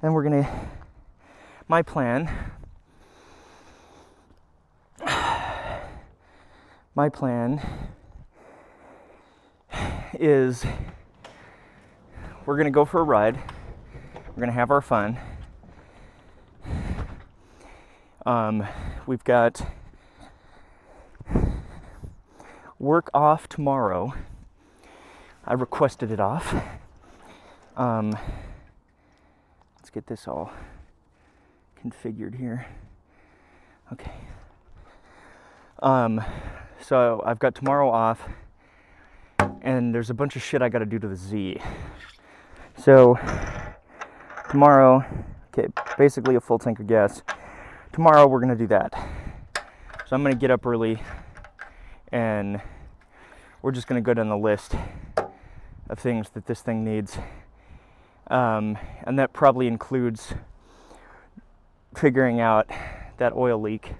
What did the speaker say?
Then we're gonna, my plan is we're gonna go for a ride. We're gonna have our fun. We've got work off tomorrow. I requested it off. Let's get this all configured here. Okay. So I've got tomorrow off, and there's a bunch of shit I gotta do to the Z. So tomorrow, okay, basically a full tank of gas. Tomorrow we're gonna do that. So I'm gonna get up early, and we're just gonna go down the list of things that this thing needs. And that probably includes figuring out that oil leak